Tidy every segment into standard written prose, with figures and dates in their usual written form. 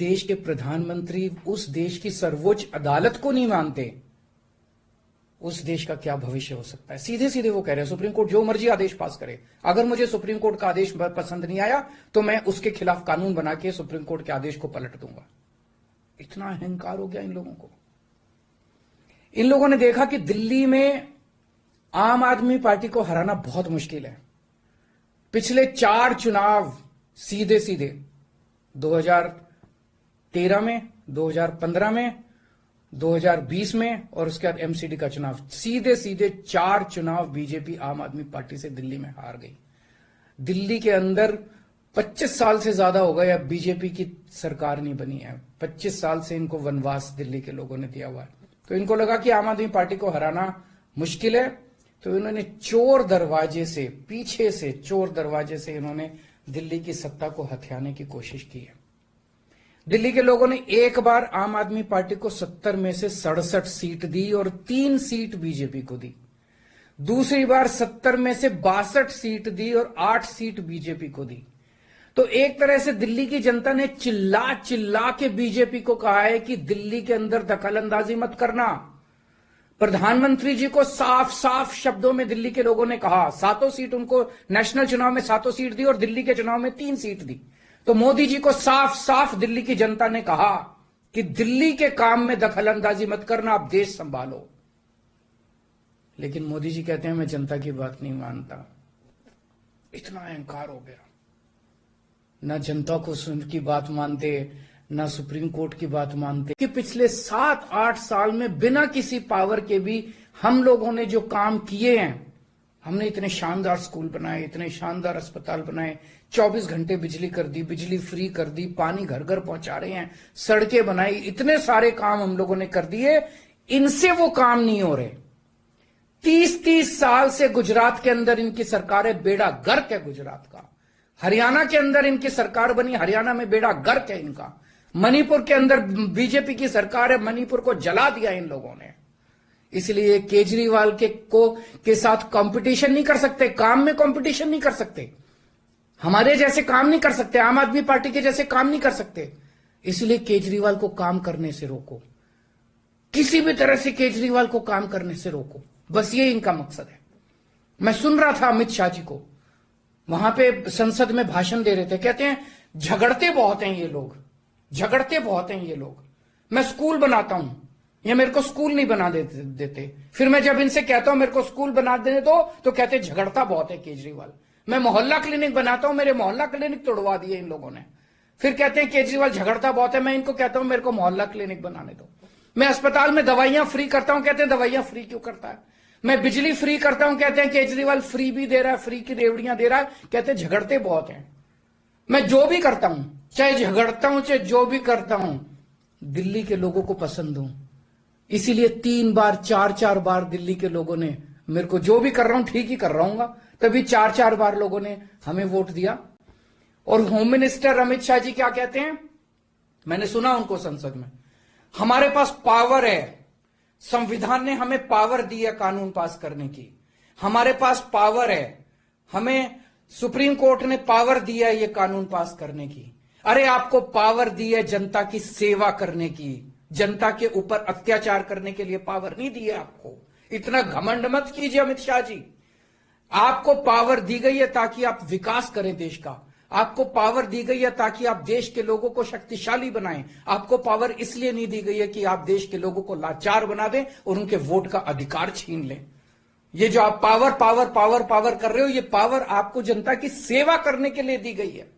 देश के प्रधानमंत्री उस देश की सर्वोच्च अदालत को नहीं मानते, उस देश का क्या भविष्य हो सकता है। सीधे सीधे वो कह रहे हैं सुप्रीम कोर्ट जो मर्जी आदेश पास करे, अगर मुझे सुप्रीम कोर्ट का आदेश पसंद नहीं आया तो मैं उसके खिलाफ कानून बना के सुप्रीम कोर्ट के आदेश को पलट दूंगा। इतना अहंकार हो गया इन लोगों को। इन लोगों ने देखा कि दिल्ली में आम आदमी पार्टी को हराना बहुत मुश्किल है। पिछले 4 चुनाव सीधे सीधे 2013 में, 2015 में, 2020 में और उसके बाद एमसीडी का चुनाव, सीधे सीधे 4 चुनाव बीजेपी आम आदमी पार्टी से दिल्ली में हार गई। दिल्ली के अंदर 25 साल से ज्यादा हो गए अब बीजेपी की सरकार नहीं बनी है। 25 साल से इनको वनवास दिल्ली के लोगों ने दिया हुआ है। तो इनको लगा कि आम आदमी पार्टी को हराना मुश्किल है, तो इन्होंने चोर दरवाजे से, पीछे से चोर दरवाजे से इन्होंने दिल्ली की सत्ता को हथियाने की कोशिश की है। दिल्ली के लोगों ने एक बार आम आदमी पार्टी को 70 में से 67 सीट दी और 3 सीट बीजेपी को दी। दूसरी बार 70 में से 62 सीट दी और 8 सीट बीजेपी को दी। तो एक तरह से दिल्ली की जनता ने चिल्ला चिल्ला के बीजेपी को कहा है कि दिल्ली के अंदर दखलंदाजी मत करना। प्रधानमंत्री जी को साफ साफ शब्दों में दिल्ली के लोगों ने कहा, 7 सीट उनको नेशनल चुनाव में 7 सीट दी और दिल्ली के चुनाव में 3 सीट दी। तो मोदी जी को साफ साफ दिल्ली की जनता ने कहा कि दिल्ली के काम में दखलंदाजी मत करना, आप देश संभालो। लेकिन मोदी जी कहते हैं मैं जनता की बात नहीं मानता। इतना अहंकार हो गया, ना जनता को की बात मानते, ना सुप्रीम कोर्ट की बात मानते। कि पिछले 7-8 साल में बिना किसी पावर के भी हम लोगों ने जो काम किए हैं, हमने इतने शानदार स्कूल बनाए, इतने शानदार अस्पताल बनाए, 24 घंटे बिजली कर दी, बिजली फ्री कर दी, पानी घर घर पहुंचा रहे हैं, सड़कें बनाई, इतने सारे काम हम लोगों ने कर दिए। इनसे वो काम नहीं हो रहे। 30-30 साल से गुजरात के अंदर इनकी सरकार है, बेड़ा गर्क है गुजरात का। हरियाणा के अंदर इनकी सरकार बनी, हरियाणा में बेड़ा गर्क है इनका। मणिपुर के अंदर बीजेपी की सरकार है, मणिपुर को जला दिया इन लोगों ने। इसलिए केजरीवाल के साथ कंपटीशन नहीं कर सकते, काम में कंपटीशन नहीं कर सकते, हमारे जैसे काम नहीं कर सकते, आम आदमी पार्टी के जैसे काम नहीं कर सकते। इसलिए केजरीवाल को काम करने से रोको, किसी भी तरह से केजरीवाल को काम करने से रोको, बस ये इनका मकसद है। मैं सुन रहा था अमित शाह जी को, वहां पे संसद में भाषण दे रहे थे, कहते हैं झगड़ते बहुत हैं ये लोग, झगड़ते बहुत हैं ये लोग। मैं स्कूल बनाता हूं, ये मेरे को स्कूल नहीं बना देते। फिर मैं जब इनसे कहता हूं मेरे को स्कूल बना देने दो, तो कहते झगड़ता बहुत है केजरीवाल। मैं मोहल्ला क्लिनिक बनाता हूं, मेरे मोहल्ला क्लिनिक तोड़वा दिए इन लोगों ने। फिर कहते हैं केजरीवाल झगड़ता बहुत है। मैं इनको कहता हूं मेरे को मोहल्ला क्लिनिक बनाने दो। मैं अस्पताल में दवाइयां फ्री करता हूं, कहते हैं दवाइयां फ्री क्यों करता है। मैं बिजली फ्री करता हूं, कहते हैं केजरीवाल फ्री भी दे रहा है, फ्री की रेवड़ियां दे रहा है, कहते हैं झगड़ते बहुत हैं। मैं जो भी करता हूं, चाहे झगड़ता हूं चाहे जो भी करता हूं, दिल्ली के लोगों को पसंद हूं। इसीलिए 3 बार 4-4 बार दिल्ली के लोगों ने मेरे को, जो भी कर रहा हूं ठीक ही कर रहा हूं, तभी 4-4 बार लोगों ने हमें वोट दिया। और होम मिनिस्टर अमित शाह जी क्या कहते हैं, मैंने सुना उनको संसद में, हमारे पास पावर है, संविधान ने हमें पावर दी है कानून पास करने की, हमारे पास पावर है, हमें सुप्रीम कोर्ट ने पावर दिया है ये कानून पास करने की। अरे आपको पावर दी है जनता की सेवा करने की, जनता के ऊपर अत्याचार करने के लिए पावर नहीं दी है आपको। इतना घमंड मत कीजिए अमित शाह जी। आपको पावर दी गई है ताकि आप विकास करें देश का, आपको पावर दी गई है ताकि आप देश के लोगों को शक्तिशाली बनाएं। आपको पावर इसलिए नहीं दी गई है कि आप देश के लोगों को लाचार बना दें और उनके वोट का अधिकार छीन लें। ये जो आप पावर पावर पावर पावर कर रहे हो, ये पावर आपको जनता की सेवा करने के लिए दी गई है।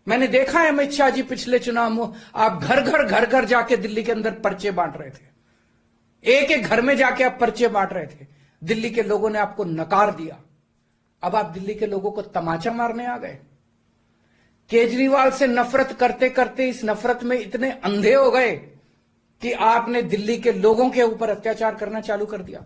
मैंने देखा है अमित शाह जी पिछले चुनाव में आप घर घर जाके दिल्ली के अंदर पर्चे बांट रहे थे, एक एक घर में जाके आप पर्चे बांट रहे थे। दिल्ली के लोगों ने आपको नकार दिया। अब आप दिल्ली के लोगों को तमाचा मारने आ गए। केजरीवाल से नफरत करते करते इस नफरत में इतने अंधे हो गए कि आपने दिल्ली के लोगों के ऊपर अत्याचार करना चालू कर दिया।